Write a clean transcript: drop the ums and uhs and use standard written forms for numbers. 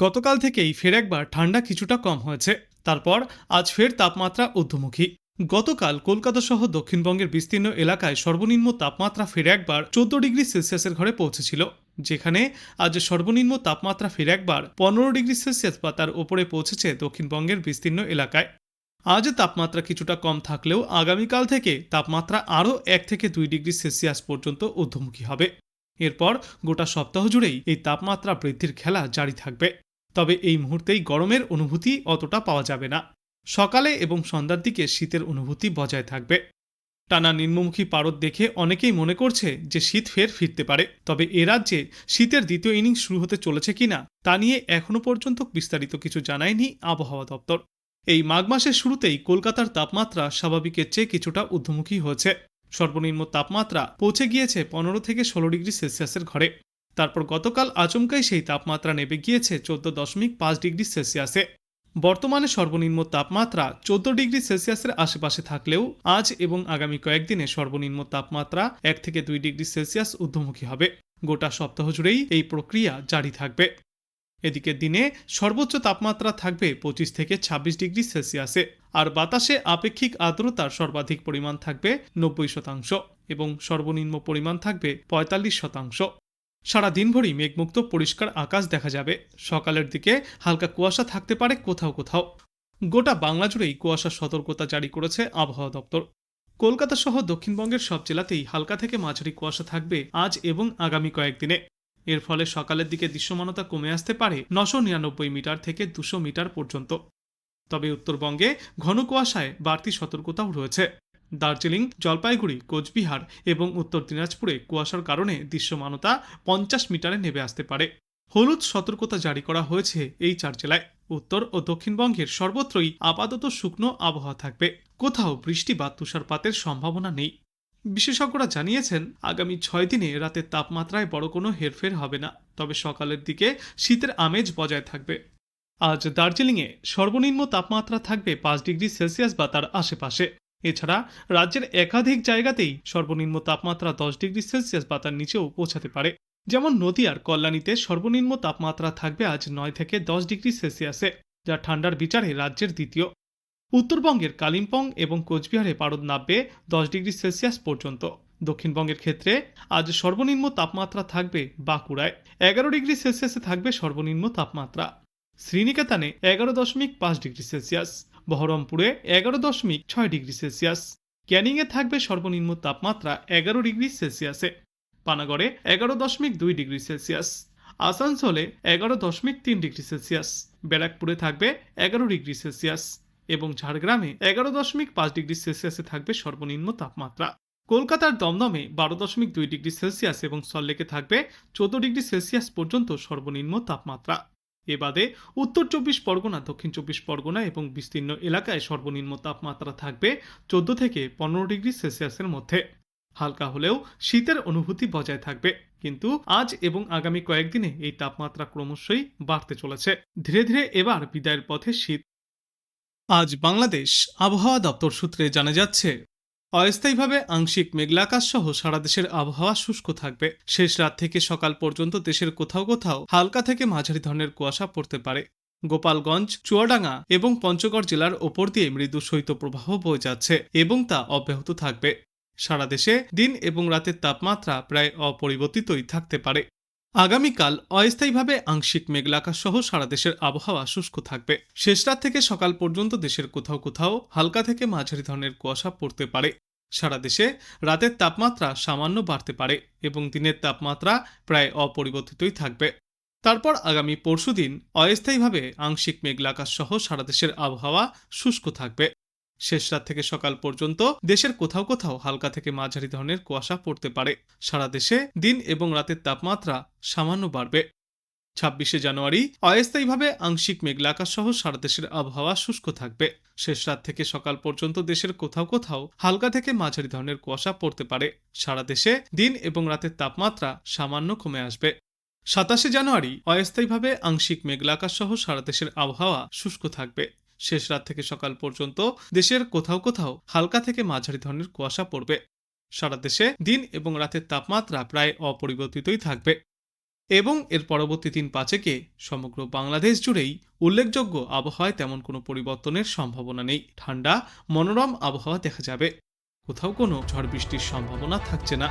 গতকাল থেকেই ফের একবার ঠান্ডা কিছুটা কম হয়েছে। তারপর আজ ফের তাপমাত্রা ঊর্ধ্বমুখী। গতকাল কলকাতা সহ দক্ষিণবঙ্গের বিস্তীর্ণ এলাকায় সর্বনিম্ন তাপমাত্রা ফের একবার 14 ডিগ্রি সেলসিয়াসের ঘরে পৌঁছেছিল, যেখানে আজ সর্বনিম্ন তাপমাত্রা ফের একবার 15 ডিগ্রি সেলসিয়াস বা তার ওপরে পৌঁছেছে দক্ষিণবঙ্গের বিস্তীর্ণ এলাকায়। আজ তাপমাত্রা কিছুটা কম থাকলেও আগামীকাল থেকে তাপমাত্রা আরও 1 থেকে 2 ডিগ্রি সেলসিয়াস পর্যন্ত ঊর্ধ্বমুখী হবে। এরপর গোটা সপ্তাহ জুড়েই এই তাপমাত্রা বৃদ্ধির খেলা জারি থাকবে। তবে এই মুহূর্তেই গরমের অনুভূতি অতটা পাওয়া যাবে না। সকালে এবং সন্ধ্যার দিকে শীতের অনুভূতি বজায় থাকবে। টানা নিম্নমুখী পারদ দেখে অনেকেই মনে করছে যে শীত ফের ফিরতে পারে, তবে এ রাজ্যে শীতের দ্বিতীয় ইনিংস শুরু হতে চলেছে কিনা তা নিয়ে এখনও পর্যন্ত বিস্তারিত কিছু জানায়নি আবহাওয়া দপ্তর। এই মাঘ মাসের শুরুতেই কলকাতার তাপমাত্রা স্বাভাবিকের চেয়ে কিছুটা ঊর্ধ্বমুখী হয়েছে। সর্বনিম্ন তাপমাত্রা পৌঁছে গিয়েছে 15 থেকে 16 ডিগ্রি সেলসিয়াসের ঘরে। তারপর গতকাল আচমকাই সেই তাপমাত্রা নেমে গিয়েছে 14.5 ডিগ্রি সেলসিয়াসে। বর্তমানে সর্বনিম্ন তাপমাত্রা 14 ডিগ্রি সেলসিয়াসের আশেপাশে থাকলেও আজ এবং আগামী কয়েকদিনে সর্বনিম্ন তাপমাত্রা 1 থেকে 2 ডিগ্রি সেলসিয়াস ঊর্ধ্বমুখী হবে। গোটা সপ্তাহ জুড়েই এই প্রক্রিয়া জারি থাকবে। এদিকে দিনে সর্বোচ্চ তাপমাত্রা থাকবে 25 থেকে 26 ডিগ্রি সেলসিয়াসে, আর বাতাসে আপেক্ষিক আর্দ্রতার সর্বাধিক পরিমাণ থাকবে 90% এবং সর্বনিম্ন পরিমাণ থাকবে 45%। সারা দিনভরই মেঘমুক্ত পরিষ্কার আকাশ দেখা যাবে। সকালের দিকে হালকা কুয়াশা থাকতে পারে কোথাও কোথাও। গোটা বাংলা জুড়েই কুয়াশার সতর্কতা জারি করেছে আবহাওয়া দপ্তর। কলকাতা সহ দক্ষিণবঙ্গের সব জেলাতেই হালকা থেকে মাঝারি কুয়াশা থাকবে আজ এবং আগামী কয়েকদিনে। এর ফলে সকালের দিকে দৃশ্যমানতা কমে আসতে পারে 999 মিটার থেকে 200 মিটার পর্যন্ত। তবে উত্তরবঙ্গে ঘন কুয়াশায় বাড়তি সতর্কতাও রয়েছে। দার্জিলিং, জলপাইগুড়ি, কোচবিহার এবং উত্তর দিনাজপুরে কুয়াশার কারণে দৃশ্যমানতা 50 মিটারে নেমে আসতে পারে। হলুদ সতর্কতা জারি করা হয়েছে এই 4 জেলায়। উত্তর ও দক্ষিণবঙ্গের সর্বত্রই আপাতত শুকনো আবহাওয়া থাকবে। কোথাও বৃষ্টি বা তুষারপাতের সম্ভাবনা নেই। বিশেষজ্ঞরা জানিয়েছেন আগামী 6 দিনে রাতের তাপমাত্রায় বড় কোনো হেরফের হবে না, তবে সকালের দিকে শীতের আমেজ বজায় থাকবে। আজ দার্জিলিংয়ে সর্বনিম্ন তাপমাত্রা থাকবে 5 ডিগ্রি সেলসিয়াস বা তার আশেপাশে। এছাড়া রাজ্যের একাধিক জায়গাতেই সর্বনিম্ন তাপমাত্রা 10 ডিগ্রি সেলসিয়াস বা তার নিচেও পৌঁছাতে পারে। যেমন নদিয়ার কল্যাণীতে সর্বনিম্ন তাপমাত্রা থাকবে আজ 9 থেকে 10 ডিগ্রি সেলসিয়াসে, যা ঠান্ডার বিচারে রাজ্যের দ্বিতীয়। উত্তরবঙ্গের কালিম্পং এবং কোচবিহারে পারদ নামবে 10 ডিগ্রি সেলসিয়াস পর্যন্ত। দক্ষিণবঙ্গের ক্ষেত্রে আজ সর্বনিম্ন তাপমাত্রা থাকবে বাঁকুড়ায় 11 ডিগ্রি সেলসিয়াসে থাকবে সর্বনিম্ন তাপমাত্রা। শ্রীনিকেতনে 11.5 ডিগ্রি সেলসিয়াস, বহরমপুরে 11.6 ডিগ্রি সেলসিয়াস, ক্যানিংয়ে থাকবে সর্বনিম্ন তাপমাত্রা 11 ডিগ্রি সেলসিয়াসে, পানাগড়ে 11.2 ডিগ্রি সেলসিয়াস, আসানসোলে 11.3 ডিগ্রি সেলসিয়াস, ব্যারাকপুরে থাকবে 11 ডিগ্রি সেলসিয়াস এবং ঝাড়গ্রামে 11.5 ডিগ্রি সেলসিয়াসে থাকবে সর্বনিম্ন তাপমাত্রা। কলকাতার দমদমে 12.2 ডিগ্রি সেলসিয়াস এবং সল্টলেকে থাকবে 14 ডিগ্রি সেলসিয়াস পর্যন্ত সর্বনিম্ন তাপমাত্রা। এ বাদে উত্তর 24 পরগনা, দক্ষিণ 24 পরগনা এবং বিস্তীর্ণ এলাকায় সর্বনিম্ন তাপমাত্রা থাকবে 14 থেকে 15 ডিগ্রি সেলসিয়াসের মধ্যে। হালকা হলেও শীতের অনুভূতি বজায় থাকবে, কিন্তু আজ এবং আগামী কয়েকদিনে এই তাপমাত্রা ক্রমশই বাড়তে চলেছে। ধীরে ধীরে এবার বিদায়ের পথে শীত। আজ বাংলাদেশ আবহাওয়া দপ্তর সূত্রে জানা যাচ্ছে, অস্থায়ীভাবে আংশিক মেঘলা আকাশ সহ সারা দেশের আবহাওয়া শুষ্ক থাকবে। শেষ রাত থেকে সকাল পর্যন্ত দেশের কোথাও কোথাও হালকা থেকে মাঝারি ধরনের কুয়াশা পড়তে পারে। গোপালগঞ্জ, চুয়াডাঙ্গা এবং পঞ্চগড় জেলার ওপর দিয়ে মৃদু শৈত্যপ্রবাহ বয়ে যাচ্ছে এবং তা অব্যাহত থাকবে। সারা দেশে দিন এবং রাতের তাপমাত্রা প্রায় অপরিবর্তিতই থাকতে পারে। আগামীকাল অস্থায়ীভাবে আংশিক মেঘলা আকাশ সহ সারা দেশের আবহাওয়া শুষ্ক থাকবে। শেষ রাত থেকে সকাল পর্যন্ত দেশের কোথাও কোথাও হালকা থেকে মাঝারি ধরনের কুয়াশা পড়তে পারে। সারা দেশে রাতের তাপমাত্রা সামান্য বাড়তে পারে এবং দিনের তাপমাত্রা প্রায় অপরিবর্তিতই থাকবে। তারপর আগামী পরশুদিন অস্থায়ীভাবে আংশিক মেঘলা আকাশ সহ সারা দেশের আবহাওয়া শুষ্ক থাকবে। শেষ রাত থেকে সকাল পর্যন্ত দেশের কোথাও কোথাও হালকা থেকে মাঝারি ধরনের কুয়াশা পড়তে পারে। সারা দেশে দিন এবং রাতের তাপমাত্রা সামান্য বাড়বে। 26শে জানুয়ারি অস্থায়ীভাবে আংশিক মেঘলা আকাশ সহ সারা দেশের আবহাওয়া শুষ্ক থাকবে। শেষ রাত থেকে সকাল পর্যন্ত দেশের কোথাও কোথাও হালকা থেকে মাঝারি ধরনের কুয়াশা পড়তে পারে। সারা দেশে দিন এবং রাতের তাপমাত্রা সামান্য কমে আসবে। 27শে জানুয়ারি অস্থায়ীভাবে আংশিক মেঘলা আকাশ সহ সারা দেশের আবহাওয়া শুষ্ক থাকবে। শেষ রাত থেকে সকাল পর্যন্ত দেশের কোথাও কোথাও হালকা থেকে মাঝারি ধরনের কুয়াশা পড়বে। সারা দেশে দিন এবং রাতের তাপমাত্রা প্রায় অপরিবর্তিতই থাকবে। এবং এর পরবর্তী 3-5-একে সমগ্র বাংলাদেশ জুড়েই উল্লেখযোগ্য আবহাওয়ায় তেমন কোনো পরিবর্তনের সম্ভাবনা নেই। ঠান্ডা মনোরম আবহাওয়া দেখা যাবে, কোথাও কোনো ঝড় বৃষ্টির সম্ভাবনা থাকছে না।